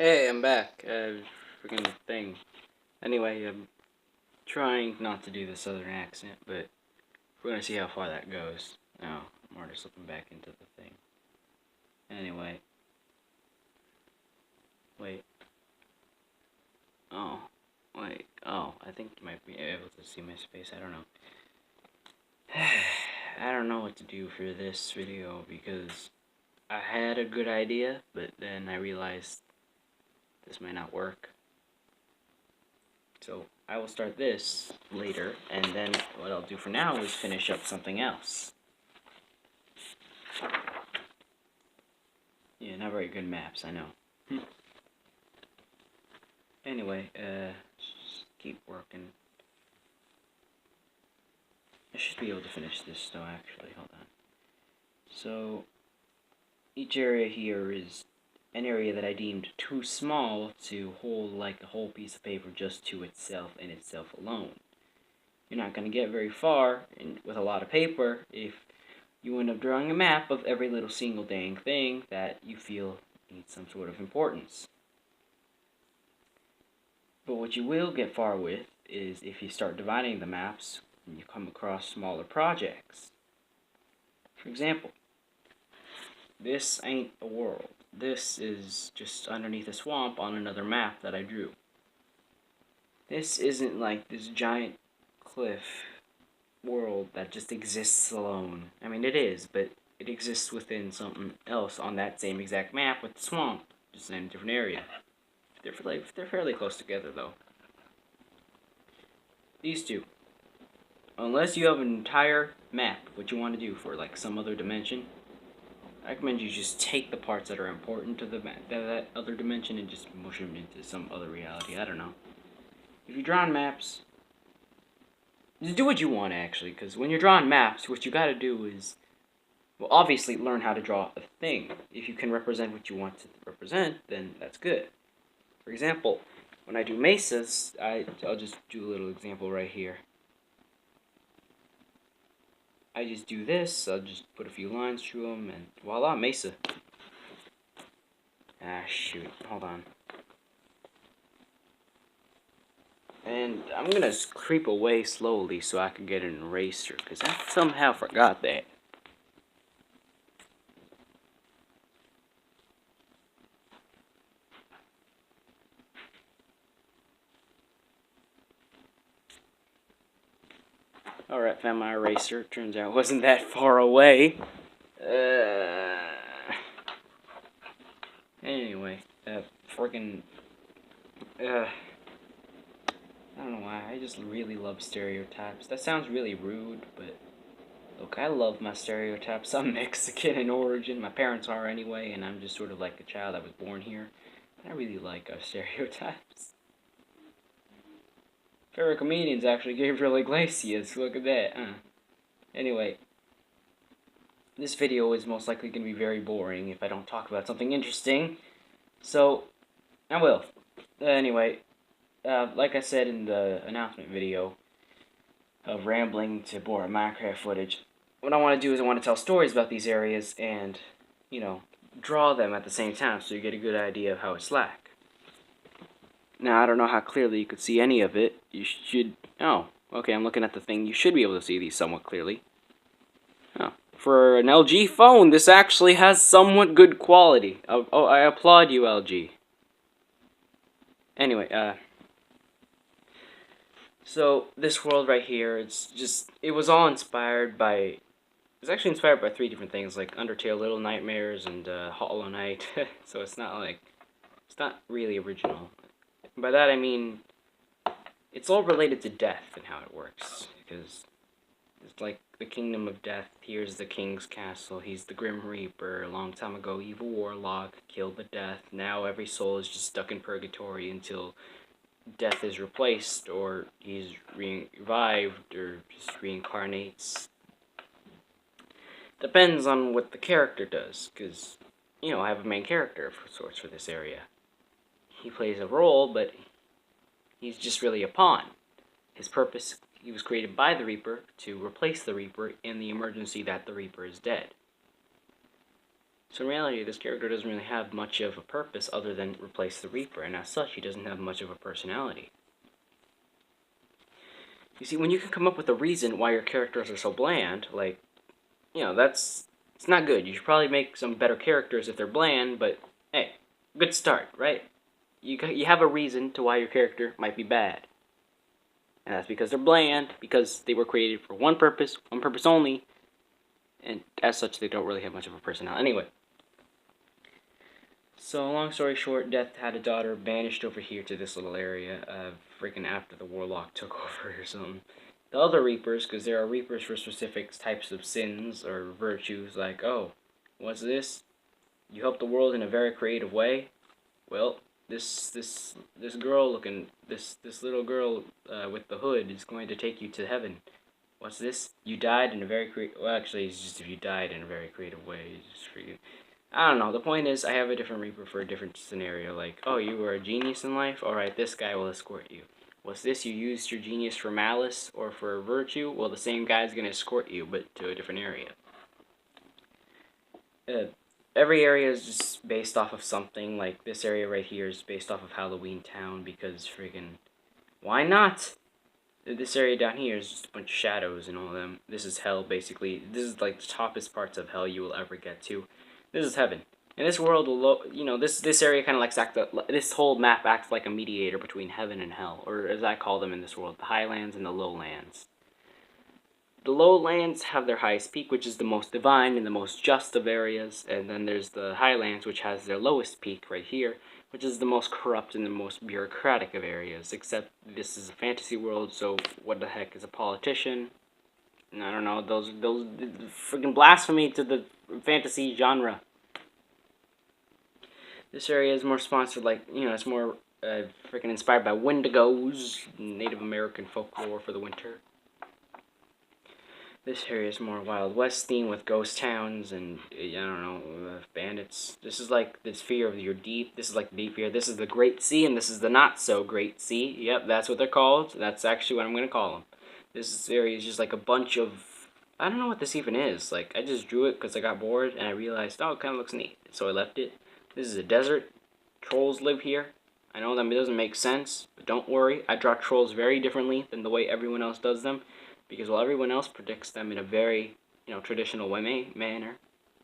Hey, I'm back. Freaking thing. Anyway, I'm trying not to do the southern accent, but we're gonna see how far that goes. Oh, I'm already slipping back into the thing. Anyway, wait. Oh, wait. Oh, I think you might be able to see my space. I don't know. I don't know what to do for this video because I had a good idea, but then I realized this might not work. So I will start this later, and then what I'll do for now is finish up something else. Yeah, not very good maps, I know. Anyway, just keep working. I should be able to finish this though, actually, hold on. So, each area here is an area that I deemed too small to hold like a whole piece of paper just to itself and itself alone. You're not going to get very far with a lot of paper if you end up drawing a map of every little single dang thing that you feel needs some sort of importance. But what you will get far with is if you start dividing the maps and you come across smaller projects. For example, this ain't a world. This is just underneath a swamp on another map that I drew. This isn't like this giant cliff world that just exists alone. I mean, it is, but it exists within something else on that same exact map with the swamp, just in a different area. They're fairly close together, though. These two. Unless you have an entire map, what you want to do for like some other dimension, I recommend you just take the parts that are important to that other dimension and just mush them into some other reality. I don't know. If you're drawing maps, just do what you want actually, because when you're drawing maps, what you got to do is, well, obviously learn how to draw a thing. If you can represent what you want to represent, then that's good. For example, when I do mesas, I'll just do a little example right here. I just do this, I'll just put a few lines through them, and voila, mesa. Ah, shoot, hold on. And I'm gonna creep away slowly so I can get an eraser, because I somehow forgot that. Alright, found my eraser. Turns out it wasn't that far away. Anyway, freaking. I don't know why. I just really love stereotypes. That sounds really rude, but look, I love my stereotypes. I'm Mexican in origin. My parents are anyway, and I'm just sort of like a child that was born here. I really like our stereotypes. Favorite comedian's actually Gabriel Iglesias. Look at that. Anyway, this video is most likely going to be very boring if I don't talk about something interesting. So, I will. Anyway, like I said in the announcement video of rambling to bore Minecraft footage, what I want to do is I want to tell stories about these areas and, you know, draw them at the same time so you get a good idea of how it's like. Now, I don't know how clearly you could see any of it. You should... Oh, okay, I'm looking at the thing. You should be able to see these somewhat clearly. Oh, for an LG phone, this actually has somewhat good quality. Oh, I applaud you, LG. Anyway, so this world right here, it was all inspired by, it was actually inspired by 3 different things, like Undertale, Little Nightmares, and Hollow Knight. So it's not really original. By that I mean, it's all related to death and how it works, because it's like the Kingdom of Death. Here's the King's Castle. He's the Grim Reaper. A long time ago, evil warlock killed the death. Now every soul is just stuck in purgatory until death is replaced, or he's revived, or just reincarnates. Depends on what the character does, because, you know, I have a main character of sorts for this area. He plays a role, but he's just really a pawn. His purpose, he was created by the Reaper to replace the Reaper in the emergency that the Reaper is dead. So in reality, this character doesn't really have much of a purpose other than replace the Reaper, and as such, he doesn't have much of a personality. You see, when you can come up with a reason why your characters are so bland, like, you know, it's not good. You should probably make some better characters if they're bland, but hey, good start, right? You have a reason to why your character might be bad. And that's because they're bland, because they were created for one purpose only, and as such, they don't really have much of a personality. Anyway, so long story short, Death had a daughter banished over here to this little area, freaking after the Warlock took over or something. The other Reapers, because there are Reapers for specific types of sins or virtues, like, oh, what's this? You help the world in a very creative way? Well, this little girl with the hood is going to take you to heaven. What's this? You died in a very well, actually, it's just if you died in a very creative way. It's just freaking... I don't know. The point is, I have a different Reaper for a different scenario. Like, oh, you were a genius in life? Alright, this guy will escort you. What's this? You used your genius for malice or for virtue? Well, the same guy's going to escort you, but to a different area. Every area is just based off of something. Like, this area right here is based off of Halloween Town because friggin' why not? This area down here is just a bunch of shadows and all of them. This is hell, basically. This is like the toppest parts of hell you will ever get to. This is heaven. In this world, you know, this area kind of like this whole map acts like a mediator between heaven and hell, or as I call them in this world, the highlands and the lowlands. The lowlands have their highest peak, which is the most divine and the most just of areas, and then there's the highlands, which has their lowest peak right here, which is the most corrupt and the most bureaucratic of areas, except this is a fantasy world, so what the heck is a politician? I don't know, those freaking blasphemy to the fantasy genre. This area is more sponsored, like, you know, it's more freaking inspired by Wendigos, Native American folklore for the winter. This area is more Wild West theme with ghost towns and, I don't know, bandits. This is like the sphere of your deep. This is like the deep here. This is the Great Sea, and this is the Not-So-Great Sea. Yep, that's what they're called. That's actually what I'm going to call them. This area is just like a bunch of... I don't know what this even is. Like, I just drew it because I got bored, and I realized, oh, it kind of looks neat. So I left it. This is a desert. Trolls live here. I know that doesn't make sense, but don't worry. I draw trolls very differently than the way everyone else does them. Because while everyone else predicts them in a very, you know, traditional manner,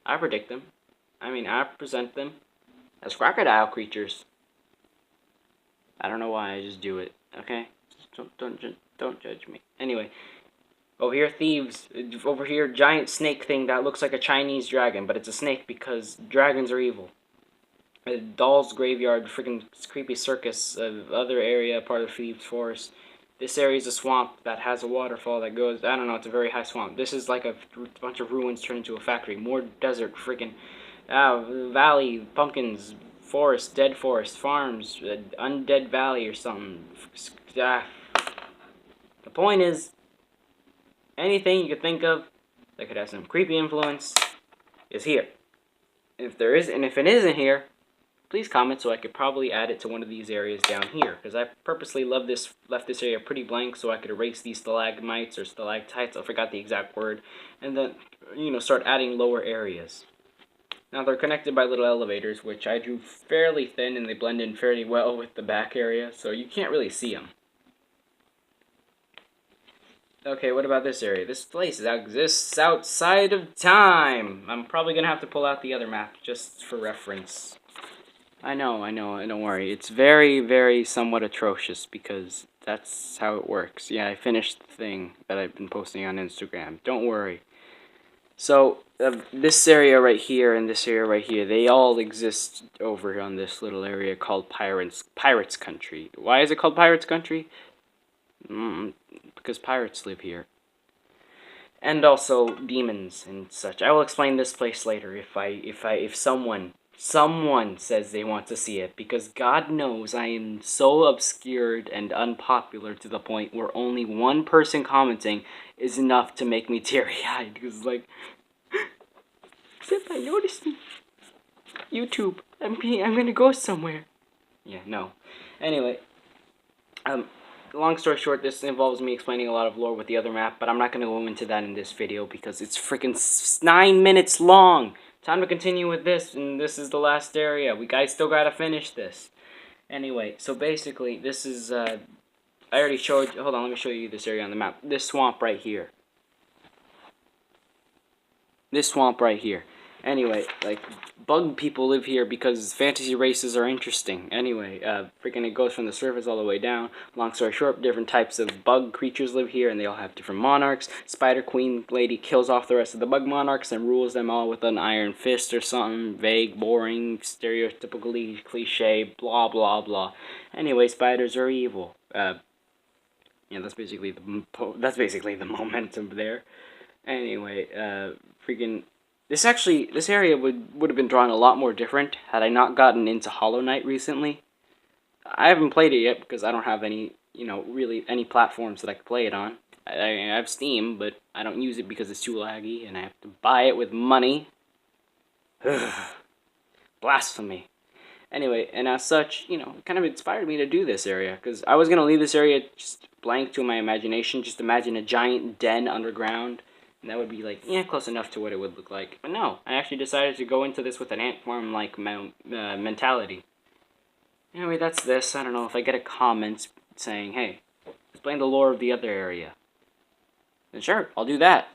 I predict them. I mean, I present them as crocodile creatures. I don't know why, I just do it. Okay, don't judge me. Anyway, over here thieves. Over here, giant snake thing that looks like a Chinese dragon, but it's a snake because dragons are evil. A doll's graveyard, freaking creepy circus. Other area, part of Thieves Forest. This area is a swamp that has a waterfall that goes, I don't know, it's a very high swamp. This is like a bunch of ruins turned into a factory. More desert, freaking valley, pumpkins, forest, dead forest, farms, undead valley or something. The point is, anything you could think of that could have some creepy influence is here. If it isn't here, please comment so I could probably add it to one of these areas down here, because I purposely left this area pretty blank so I could erase these stalagmites or stalactites, I forgot the exact word, and then, you know, start adding lower areas. Now they're connected by little elevators, which I drew fairly thin and they blend in fairly well with the back area, so you can't really see them. Okay, what about this area? This place exists outside of time! I'm probably going to have to pull out the other map just for reference. I know, don't worry. It's very, very somewhat atrocious because that's how it works. Yeah, I finished the thing that I've been posting on Instagram. Don't worry. So, this area right here and this area right here, they all exist over on this little area called Pirates Country. Why is it called Pirates Country? Because pirates live here. And also demons and such. I will explain this place later if someone says they want to see it, because God knows I am so obscured and unpopular to the point where only one person commenting is enough to make me teary-eyed, because like, Senpai noticed me. YouTube, I'm gonna go somewhere. Yeah, no. Anyway, long story short, this involves me explaining a lot of lore with the other map, but I'm not gonna go into that in this video because it's freaking 9 minutes long. time to continue with this, and this is the last area. We guys still gotta finish this. Anyway, so basically, this is, I already showed, hold on, let me show you this area on the map. This swamp right here. This swamp right here. Anyway, like, bug people live here because fantasy races are interesting. Anyway, freaking it goes from the surface all the way down. Long story short, different types of bug creatures live here, and they all have different monarchs. Spider Queen lady kills off the rest of the bug monarchs and rules them all with an iron fist or something. Vague, boring, stereotypically cliche, blah, blah, blah. Anyway, spiders are evil. Yeah, that's basically the momentum there. Anyway, freaking... This area would have been drawn a lot more different had I not gotten into Hollow Knight recently. I haven't played it yet because I don't have any, really any platforms that I could play it on. I have Steam, but I don't use it because it's too laggy, and I have to buy it with money. Blasphemy. Anyway, and as such, it kind of inspired me to do this area, because I was going to leave this area just blank to my imagination, just imagine a giant den underground. And that would be like, yeah, close enough to what it would look like. But no, I actually decided to go into this with an ant farm-like mentality. Anyway, that's this. I don't know if I get a comment saying, hey, explain the lore of the other area. Then sure, I'll do that.